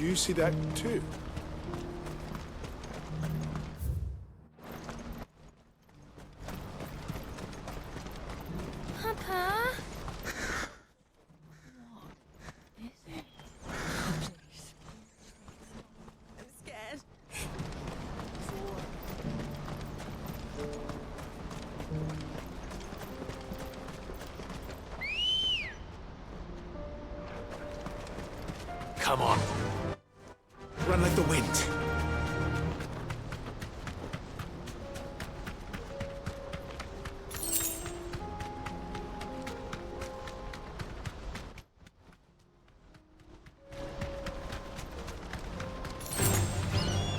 you see that too? Papa? I'm scared. Come on. Run like the wind.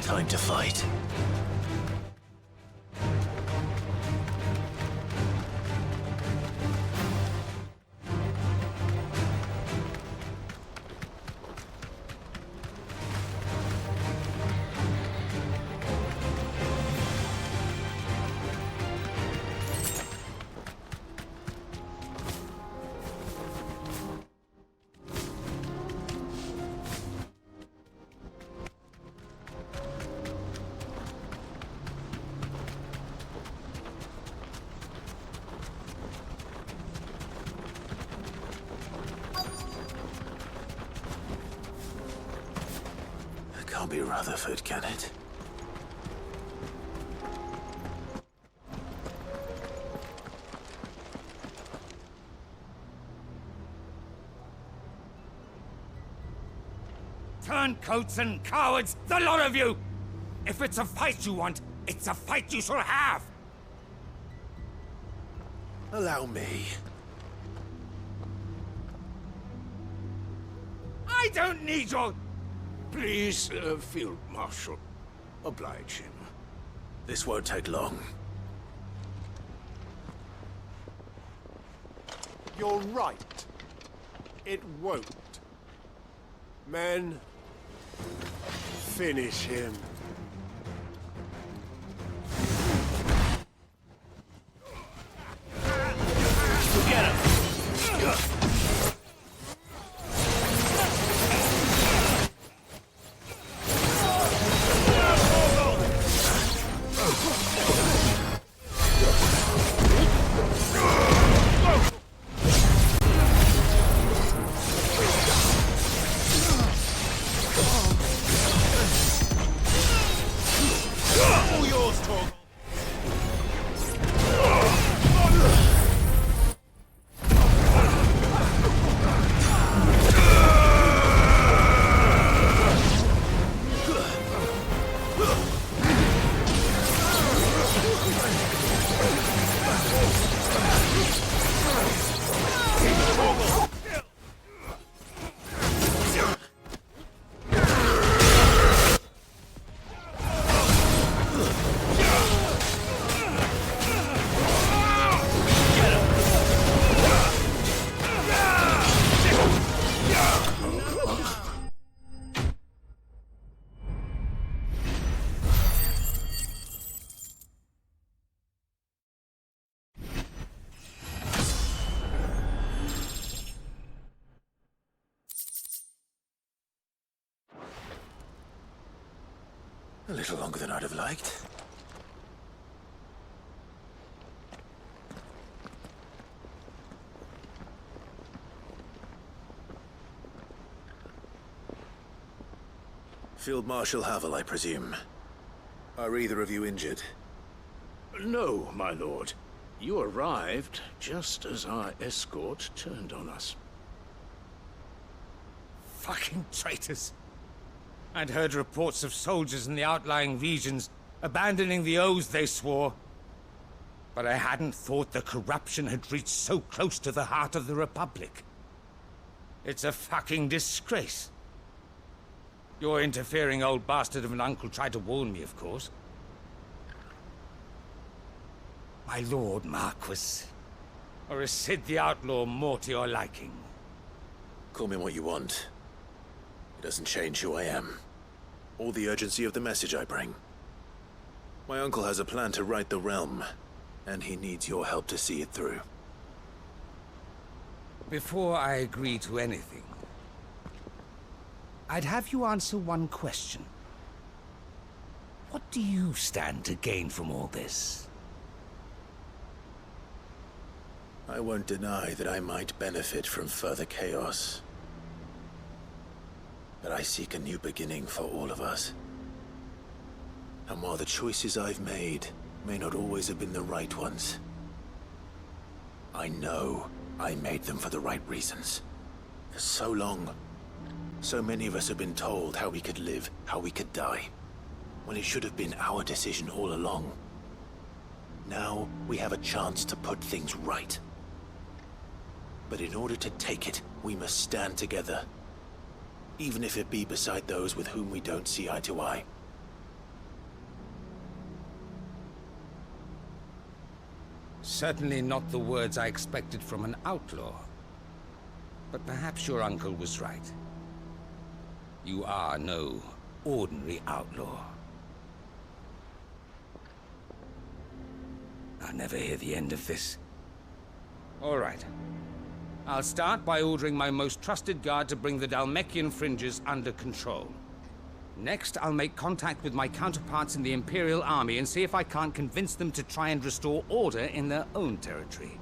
Time to fight. Can't be Rutherford, can it? Turncoats and cowards, the lot of you! If it's a fight you want, it's a fight you shall have! Allow me. I don't need your... Please, Field Marshal. Oblige him. This won't take long. You're right. It won't. Men, finish him. Get him! A little longer than I'd have liked. Field Marshal Havel, I presume. Are either of you injured? No, my lord. You arrived just as our escort turned on us. Fucking traitors. I'd heard reports of soldiers in the outlying regions abandoning the oaths they swore. But I hadn't thought the corruption had reached so close to the heart of the Republic. It's a fucking disgrace. Your interfering old bastard of an uncle tried to warn me, of course. My lord Marquis. Or is Sid the Outlaw more to your liking? Call me what you want. It doesn't change who I am, or the urgency of the message I bring. My uncle has a plan to right the realm, and he needs your help to see it through. Before I agree to anything, I'd have you answer one question. What do you stand to gain from all this? I won't deny that I might benefit from further chaos. But I seek a new beginning for all of us. And while the choices I've made may not always have been the right ones, I know I made them for the right reasons. For so long, so many of us have been told how we could live, how we could die, when it should have been our decision all along. Now we have a chance to put things right. But in order to take it, we must stand together, even if it be beside those with whom we don't see eye to eye. Certainly not the words I expected from an outlaw. But perhaps your uncle was right. You are no ordinary outlaw. I'll never hear the end of this. All right. I'll start by ordering my most trusted guard to bring the Dalmekian fringes under control. Next, I'll make contact with my counterparts in the Imperial Army and see if I can't convince them to try and restore order in their own territory.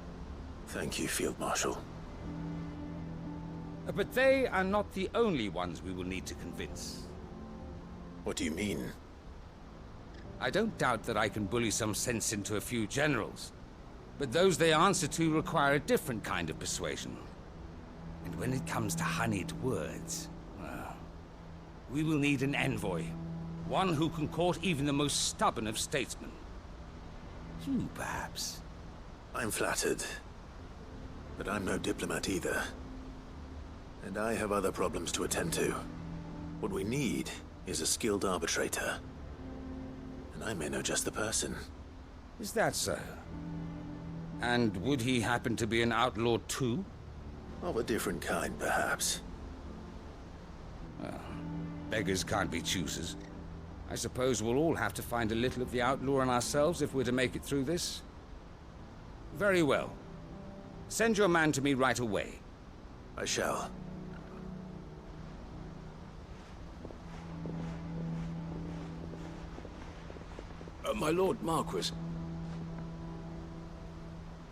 Thank you, Field Marshal. But they are not the only ones we will need to convince. What do you mean? I don't doubt that I can bully some sense into a few generals, but those they answer to require a different kind of persuasion. And when it comes to honeyed words, well, we will need an envoy. One who can court even the most stubborn of statesmen. You, perhaps. I'm flattered. But I'm no diplomat either. And I have other problems to attend to. What we need is a skilled arbitrator. And I may know just the person. Is that so? And would he happen to be an outlaw too? Of a different kind, perhaps. Well, beggars can't be choosers. I suppose we'll all have to find a little of the outlaw in ourselves if we're to make it through this. Very well. Send your man to me right away. I shall. My Lord Marquis,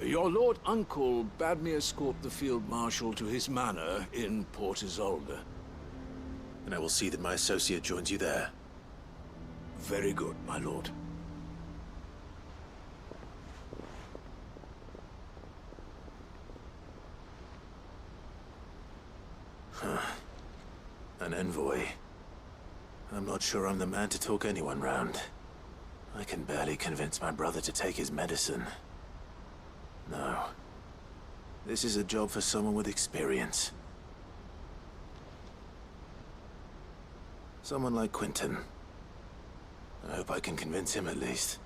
your Lord Uncle bade me escort the Field Marshal to his manor in Port Isolde. And I will see that my associate joins you there. Very good, my lord. An envoy. I'm not sure I'm the man to talk anyone round. I can barely convince my brother to take his medicine. No. This is a job for someone with experience. Someone like Quentin. I hope I can convince him at least.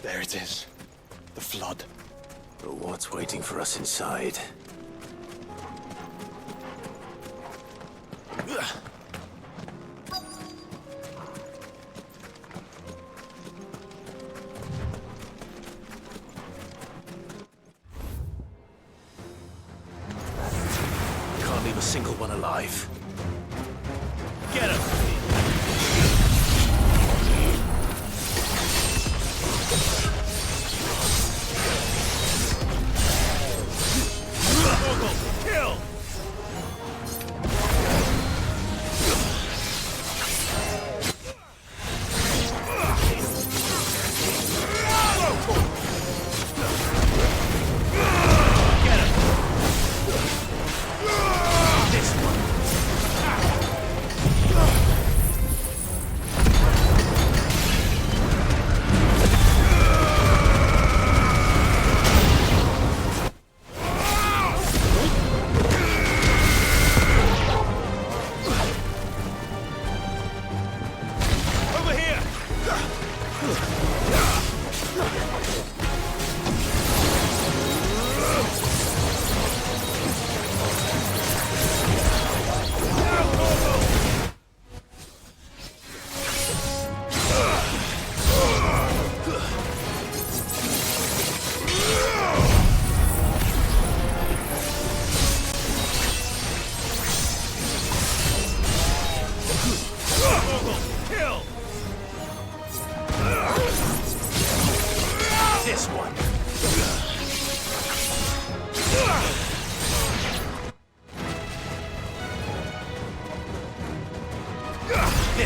There it is. The flood. But what's waiting for us inside? Can't leave a single one alive. Get him! Kill! Get him! This one!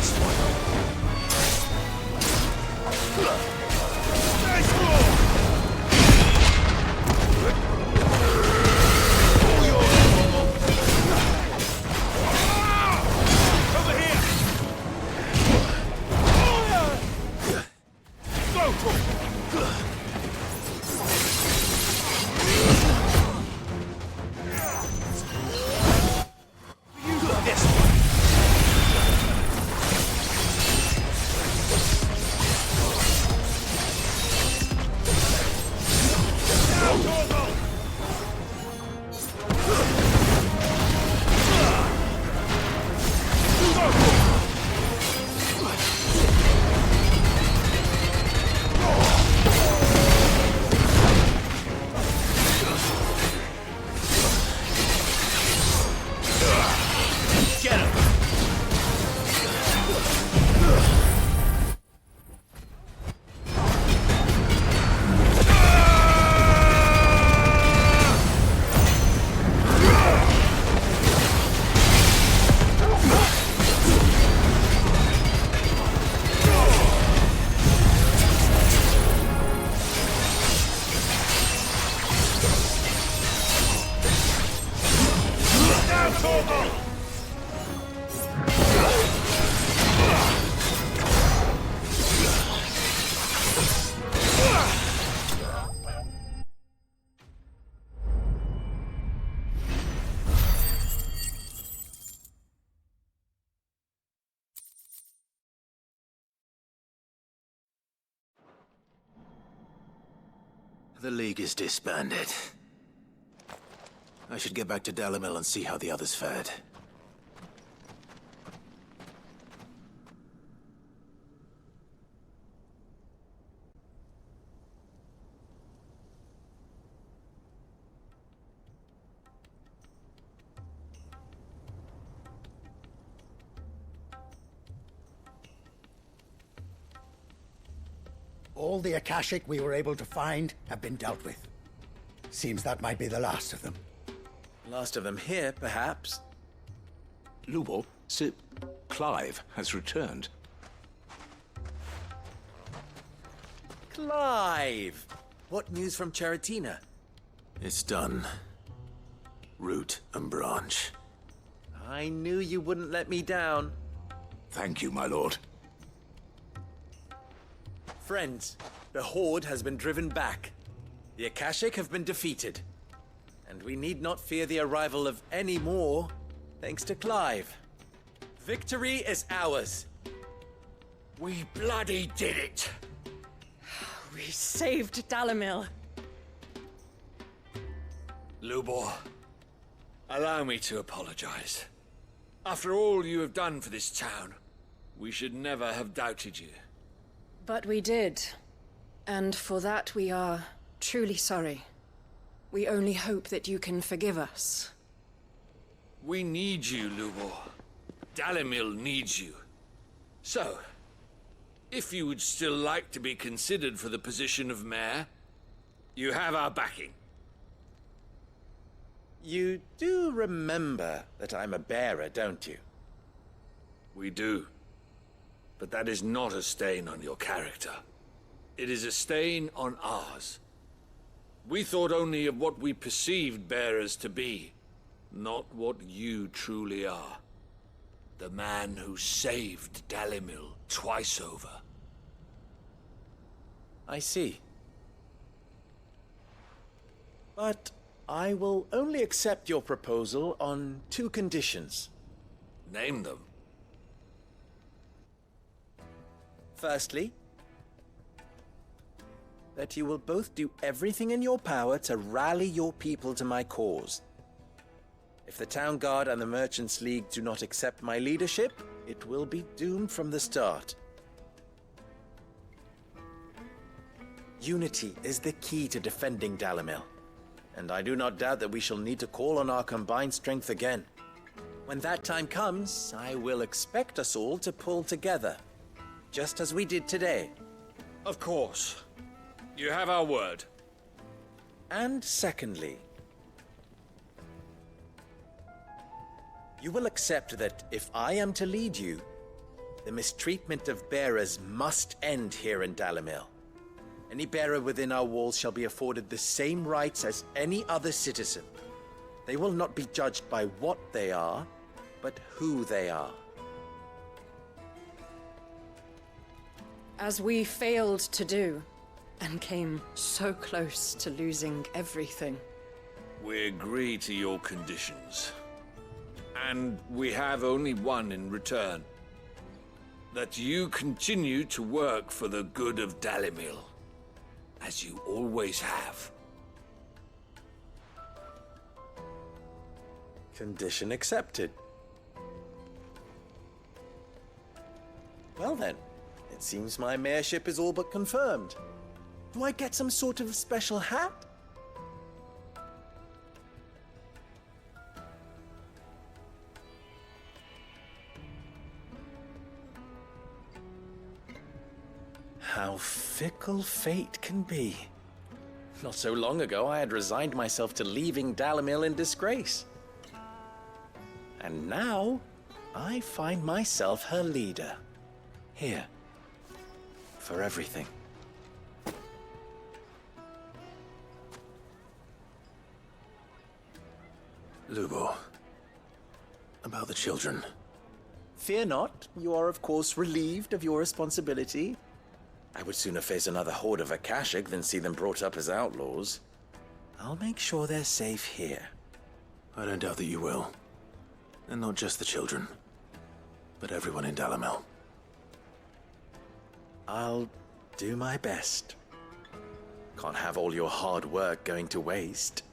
this one! Nice roll! Over here! Go! This one! Get him! Down, Torvald! The League is disbanded. I should get back to Dalimil and see how the others fared. All the Akashic we were able to find have been dealt with. Seems that might be the last of them. Last of them here, perhaps. Lubor, Sir Clive has returned. Clive! What news from Charatina? It's done. Root and branch. I knew you wouldn't let me down. Thank you, my lord. Friends, the Horde has been driven back. The Akashic have been defeated. And we need not fear the arrival of any more, thanks to Clive. Victory is ours. We bloody did it! We saved Dalimil. Lubor, allow me to apologize. After all you have done for this town, we should never have doubted you. But we did. And for that we are truly sorry. We only hope that you can forgive us. We need you, Lubor. Dalimil needs you. So, if you would still like to be considered for the position of mayor, you have our backing. You do remember that I'm a bearer, don't you? We do. But that is not a stain on your character. It is a stain on ours. We thought only of what we perceived bearers to be, not what you truly are. The man who saved Dalimil twice over. I see. But I will only accept your proposal on 2 conditions. Name them. Firstly, that you will both do everything in your power to rally your people to my cause. If the Town Guard and the Merchants League do not accept my leadership, it will be doomed from the start. Unity is the key to defending Dalimil, and I do not doubt that we shall need to call on our combined strength again. When that time comes, I will expect us all to pull together, just as we did today. Of course. You have our word. And secondly, you will accept that if I am to lead you, The mistreatment of bearers must end here in Dalimil. Any bearer within our walls shall be afforded the same rights as any other citizen. They will not be judged by what they are, but who they are. As we failed to do, and came so close to losing everything. We agree to your conditions. And we have only one in return. That you continue to work for the good of Dalimil, as you always have. Condition accepted. Well then, it seems my mayorship is all but confirmed. Do I get some sort of special hat? How fickle fate can be. Not so long ago, I had resigned myself to leaving Dalimil in disgrace. And now, I find myself her leader. Here. For everything. Lubo. About the children. Fear not, you are of course relieved of your responsibility. I would sooner face another horde of Akashic than see them brought up as outlaws. I'll make sure they're safe here. I don't doubt that you will. And not just the children, but everyone in Dalimil. I'll do my best. Can't have all your hard work going to waste.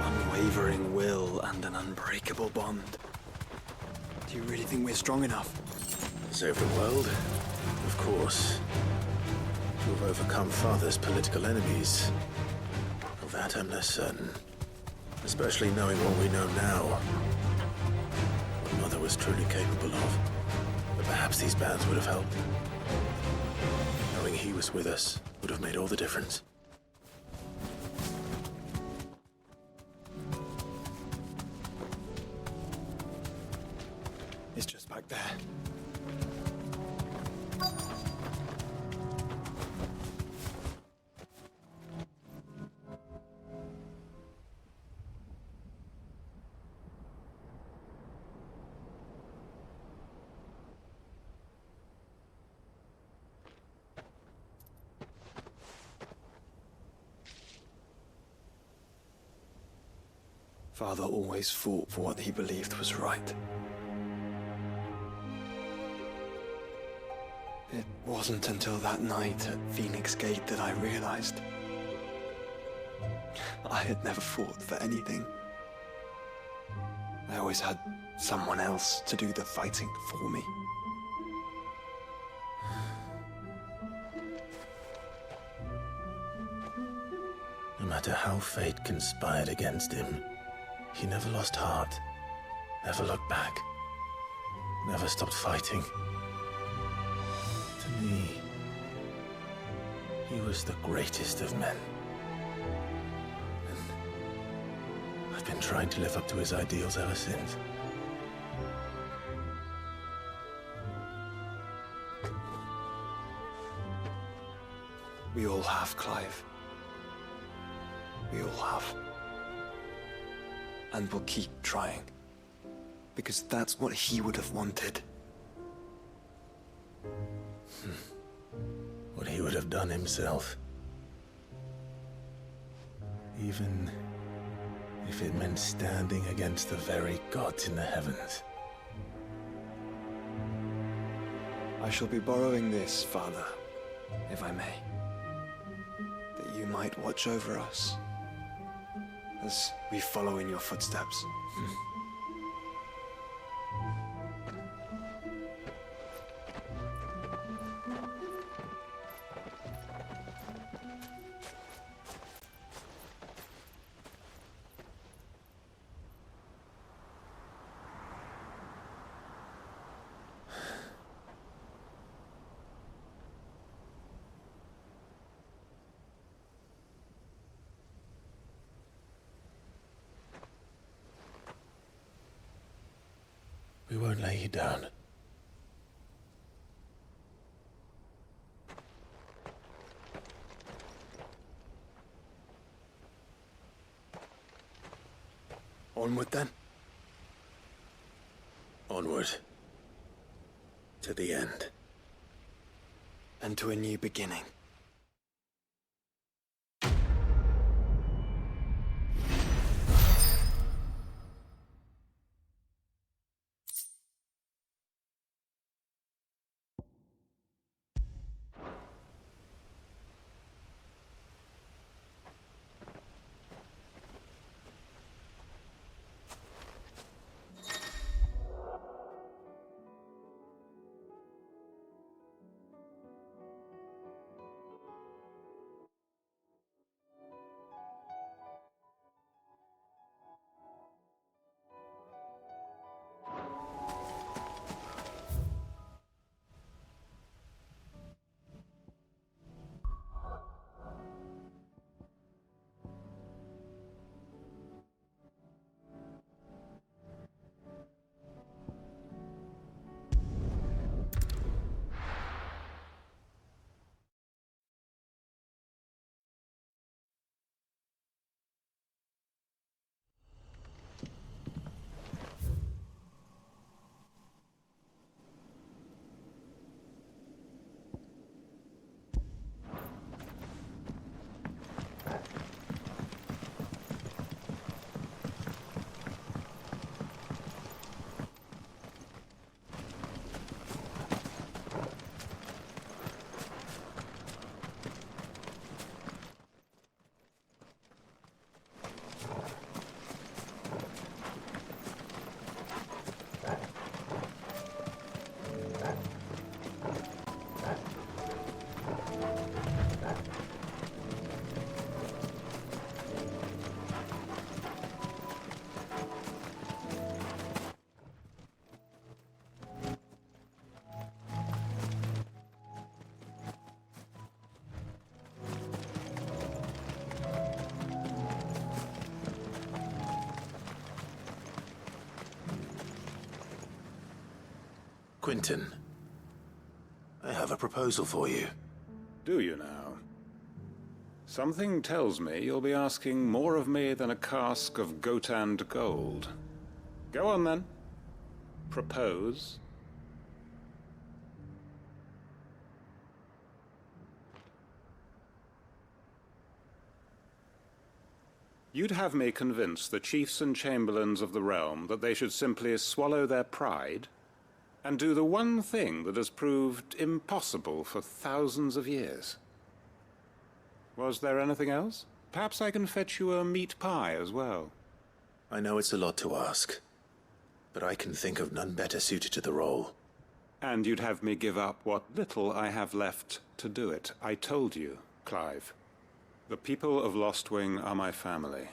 Unwavering will and an unbreakable bond. Do you really think we're strong enough? To save the world? Of course. To have overcome Father's political enemies? Of that I'm less certain. Especially knowing what we know now. What Mother was truly capable of. But perhaps these bands would have helped. Knowing he was with us would have made all the difference. It's just back there. Father always fought for what he believed was right. It wasn't until that night at Phoenix Gate that I realized I had never fought for anything. I always had someone else to do the fighting for me. No matter how fate conspired against him, he never lost heart, never looked back, never stopped fighting. To me, he was the greatest of men. And I've been trying to live up to his ideals ever since. We all have, Clive. We all have. And we'll keep trying. Because that's what he would have wanted. What he would have done himself. Even if it meant standing against the very gods in the heavens. I shall be borrowing this, Father, if I may. That you might watch over us as we follow in your footsteps. We won't lay you down. Onward then. Onward. To the end. And to a new beginning. Quentin, I have a proposal for you. Do you now? Something tells me you'll be asking more of me than a cask of Gotand gold. Go on then. Propose. You'd have me convince the chiefs and chamberlains of the realm that they should simply swallow their pride and do the one thing that has proved impossible for thousands of years. Was there anything else? Perhaps I can fetch you a meat pie as well. I know it's a lot to ask, but I can think of none better suited to the role. And you'd have me give up what little I have left to do it. I told you, Clive. The people of Lostwing are my family,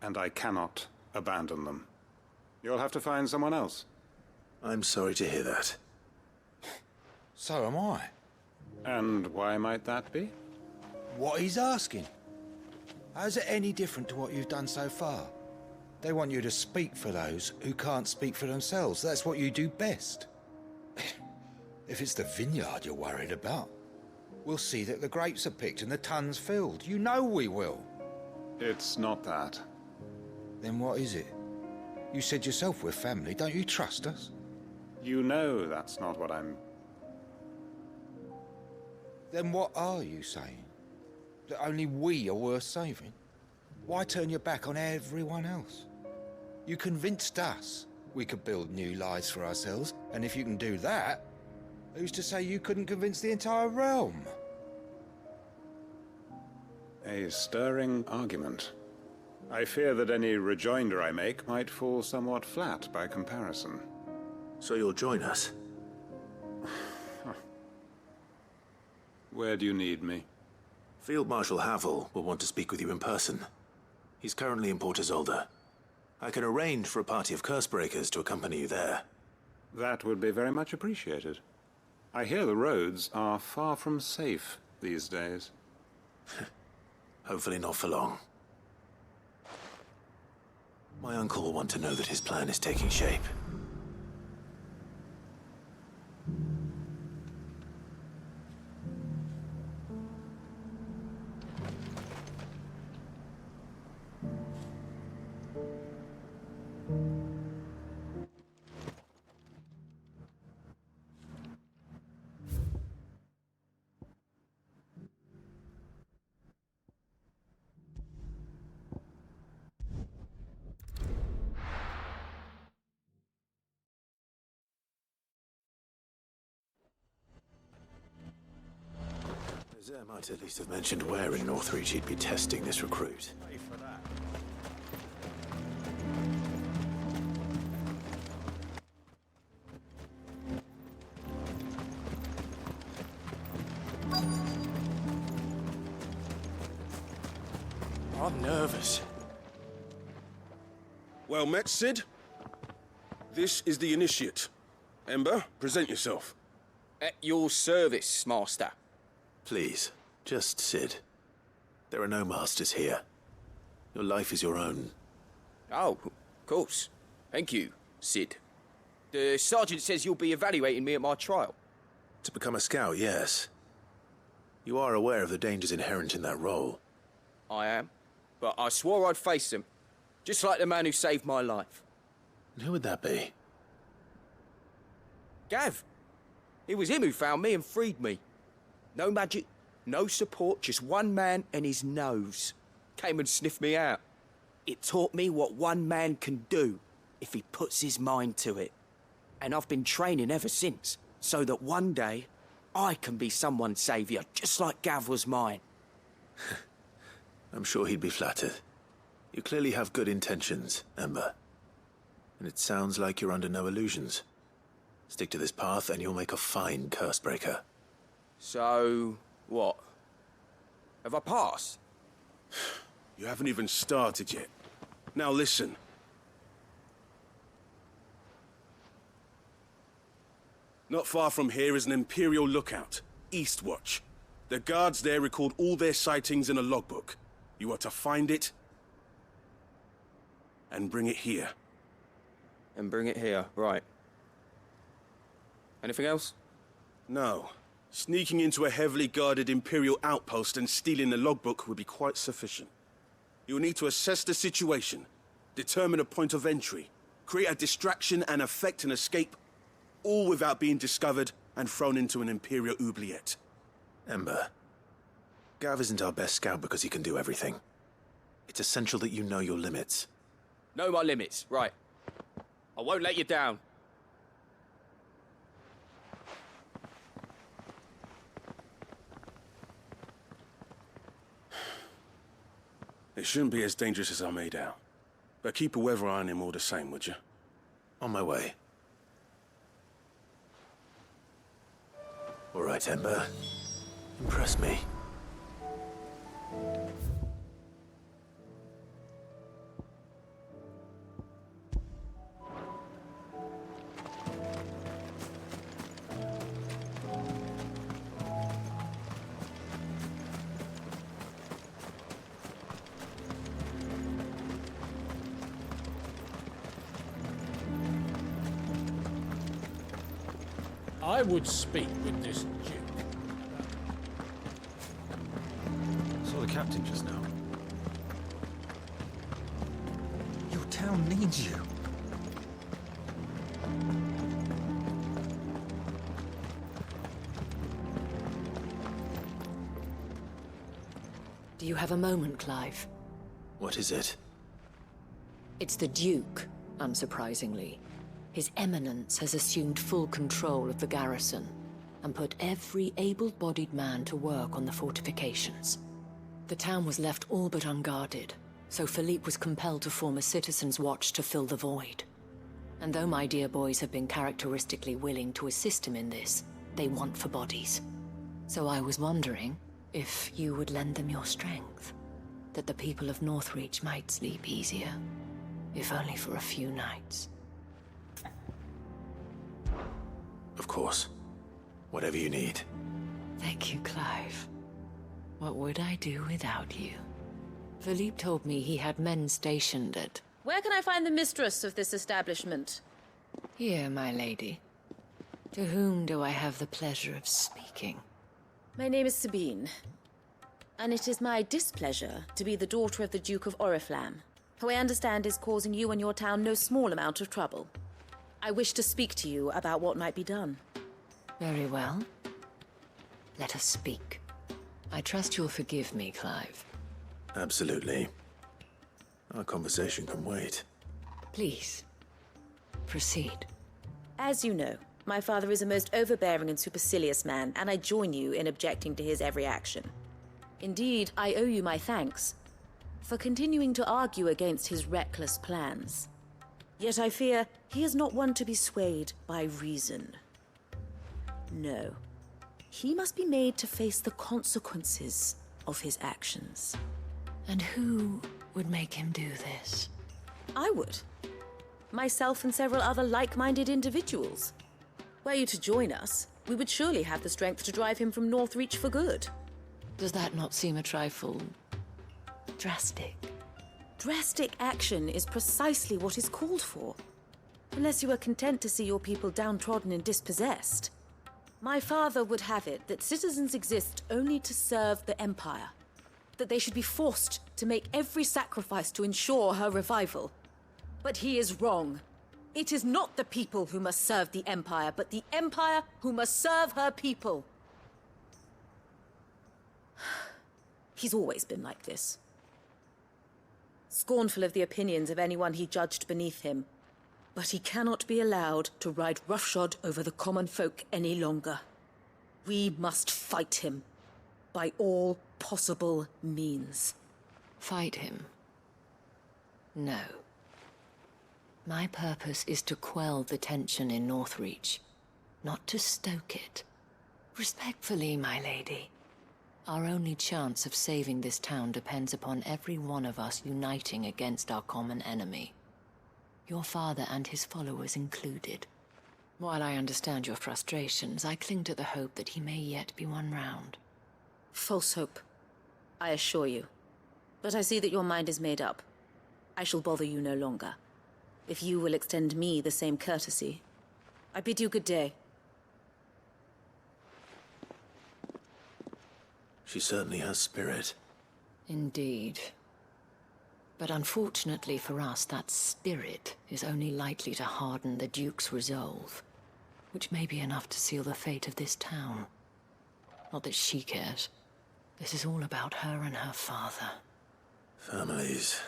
and I cannot abandon them. You'll have to find someone else. I'm sorry to hear that. So am I. And why might that be? What he's asking. How's it any different to what you've done so far? They want you to speak for those who can't speak for themselves. That's what you do best. If it's the vineyard you're worried about, we'll see that the grapes are picked and the tons filled. You know we will. It's not that. Then what is it? You said yourself we're family. Don't you trust us? You know that's not what I'm... Then what are you saying? That only we are worth saving? Why turn your back on everyone else? You convinced us we could build new lives for ourselves, and if you can do that, who's to say you couldn't convince the entire realm? A stirring argument. I fear that any rejoinder I make might fall somewhat flat by comparison. So you'll join us? Where do you need me? Field Marshal Havel will want to speak with you in person. He's currently in Port Isolde. I can arrange for a party of Cursebreakers to accompany you there. That would be very much appreciated. I hear the roads are far from safe these days. Hopefully not for long. My uncle will want to know that his plan is taking shape. Zare might at least have mentioned where in Northreach he'd be testing this recruit. I'm nervous. Well met, Sid. This is the Initiate. Ember, present yourself. At your service, Master. Please, just Sid. There are no masters here. Your life is your own. Oh, of course. Thank you, Sid. The Sergeant says you'll be evaluating me at my trial. To become a scout, yes. You are aware of the dangers inherent in that role. I am. But I swore I'd face them. Just like the man who saved my life. And who would that be? Gav. It was him who found me and freed me. No magic, no support, just one man and his nose. Came and sniffed me out. It taught me what one man can do if he puts his mind to it. And I've been training ever since, so that one day I can be someone's saviour, just like Gav was mine. I'm sure he'd be flattered. You clearly have good intentions, Ember. And it sounds like you're under no illusions. Stick to this path and you'll make a fine Cursebreaker. So, what? Have I passed? You haven't even started yet. Now listen. Not far from here is an Imperial lookout, Eastwatch. The guards there record all their sightings in a logbook. You are to find it and bring it here. And bring it here, right. Anything else? No. Sneaking into a heavily guarded Imperial outpost and stealing the logbook would be quite sufficient. You'll need to assess the situation, determine a point of entry, create a distraction and effect an escape, all without being discovered and thrown into an Imperial oubliette. Ember, Gav isn't our best scout because he can do everything. It's essential that you know your limits. Know my limits, right. I won't let you down. It shouldn't be as dangerous as I made out. But keep a weather eye on him all the same, would you? On my way. All right, Ember. Impress me. I would speak with this Duke. Saw the captain just now. Your town needs you. Do you have a moment, Clive? What is it? It's the Duke, unsurprisingly. His Eminence has assumed full control of the garrison and put every able-bodied man to work on the fortifications. The town was left all but unguarded, so Philippe was compelled to form a citizens' watch to fill the void. And though my dear boys have been characteristically willing to assist him in this, they want for bodies. So I was wondering if you would lend them your strength, that the people of Northreach might sleep easier, if only for a few nights. Of course. Whatever you need. Thank you, Clive. What would I do without you? Philippe told me he had men stationed at... Where can I find the mistress of this establishment? Here, my lady. To whom do I have the pleasure of speaking? My name is Sabine, and it is my displeasure to be the daughter of the Duke of Oriflamme, who I understand is causing you and your town no small amount of trouble. I wish to speak to you about what might be done. Very well. Let us speak. I trust you'll forgive me, Clive. Absolutely. Our conversation can wait. Please, proceed. As you know, my father is a most overbearing and supercilious man, and I join you in objecting to his every action. Indeed, I owe you my thanks for continuing to argue against his reckless plans. Yet I fear he is not one to be swayed by reason. No. He must be made to face the consequences of his actions. And who would make him do this? I would. Myself and several other like-minded individuals. Were you to join us, we would surely have the strength to drive him from Northreach for good. Does that not seem a trifle... drastic? Drastic action is precisely what is called for. Unless you are content to see your people downtrodden and dispossessed. My father would have it that citizens exist only to serve the Empire. That they should be forced to make every sacrifice to ensure her revival. But he is wrong. It is not the people who must serve the Empire, but the Empire who must serve her people. He's always been like this. Scornful of the opinions of anyone he judged beneath him. But he cannot be allowed to ride roughshod over the common folk any longer. We must fight him, by all possible means. Fight him? No. My purpose is to quell the tension in Northreach, not to stoke it. Respectfully, my lady. Our only chance of saving this town depends upon every one of us uniting against our common enemy. Your father and his followers included. While I understand your frustrations, I cling to the hope that he may yet be won round. False hope, I assure you. But I see that your mind is made up. I shall bother you no longer. If you will extend me the same courtesy, I bid you good day. She certainly has spirit. Indeed. But unfortunately for us, that spirit is only likely to harden the Duke's resolve, which may be enough to seal the fate of this town. Not that she cares. This is all about her and her father. Families.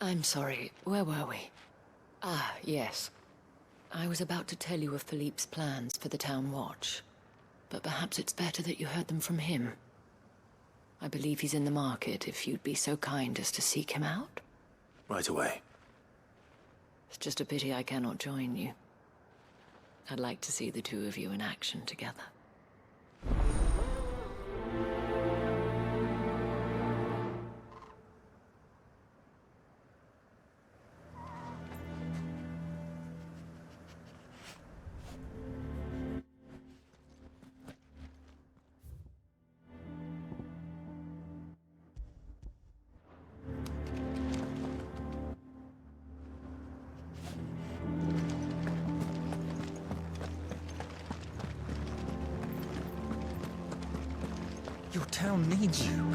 I'm sorry, where were we? Ah, yes. I was about to tell you of Philippe's plans for the town watch, but perhaps it's better that you heard them from him. I believe he's in the market, if you'd be so kind as to seek him out. Right away. It's just a pity I cannot join you. I'd like to see the two of you in action together. Your town needs you.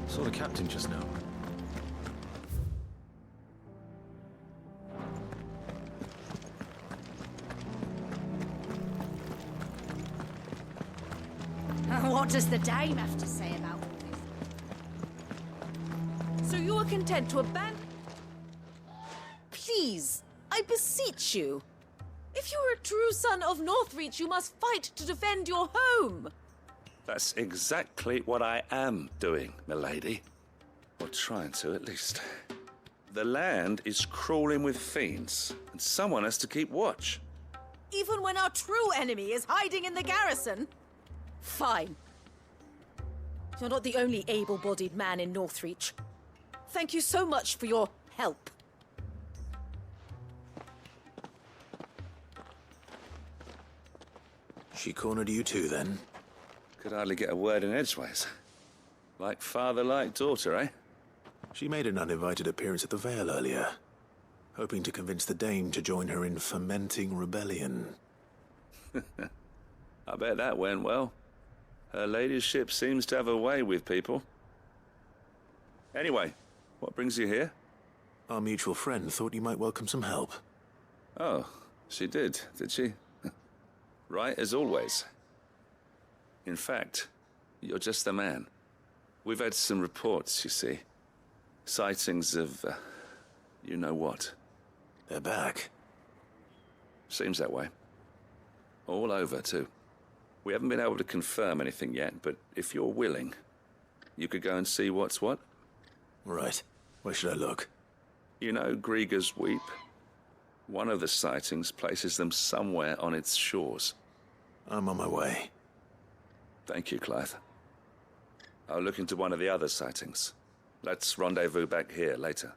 Saw the captain just now. What does the dame have to say about all this? So you are content to abandon... Please, I beseech you. If you are a true son of Northreach, you must fight to defend your home. That's exactly what I am doing, milady. Or trying to, at least. The land is crawling with fiends, and someone has to keep watch. Even when our true enemy is hiding in the garrison? Fine. You're not the only able-bodied man in Northreach. Thank you so much for your help. She cornered you too, then? Could hardly get a word in edgeways. Like father, like daughter, eh? She made an uninvited appearance at the Vale earlier, hoping to convince the Dame to join her in fomenting rebellion. I bet that went well. Her ladyship seems to have a way with people. Anyway, what brings you here? Our mutual friend thought you might welcome some help. Oh, she did she? Right as always. In fact, you're just the man. We've had some reports, you see. Sightings of, you know what. They're back. Seems that way. All over, too. We haven't been able to confirm anything yet, but if you're willing, you could go and see what's what. Right. Where should I look? You know Grieger's Weep? One of the sightings places them somewhere on its shores. I'm on my way. Thank you, Clive. I'll look into one of the other sightings. Let's rendezvous back here later.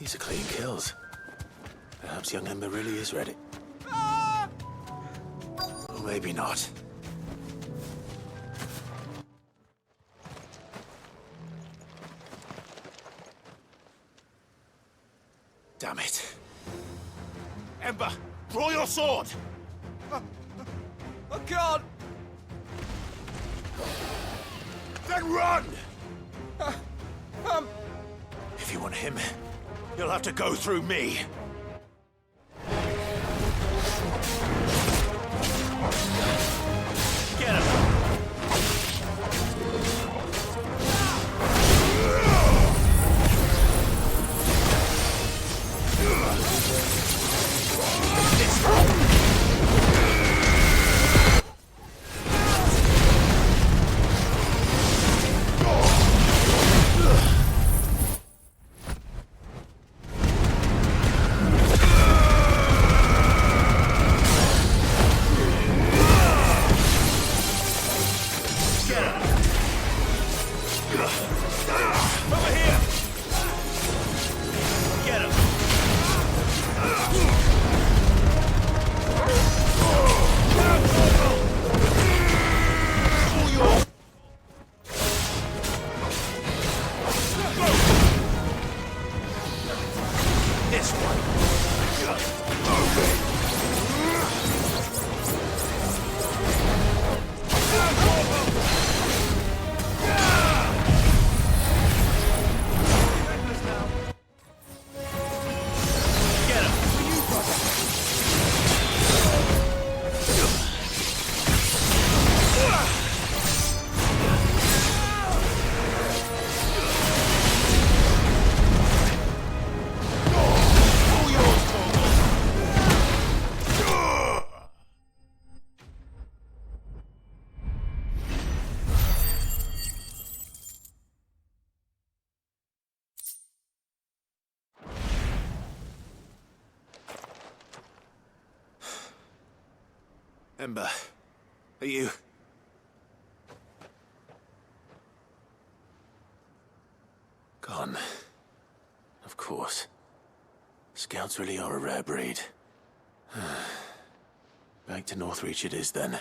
These are clean kills. Perhaps young Ember really is ready. Or maybe not. Damn it. Ember, draw your sword! I can't! Then run! If you want him, you'll have to go through me. Get him! Ember, are you... Gone. Of course. Scouts really are a rare breed. Back to Northreach it is then.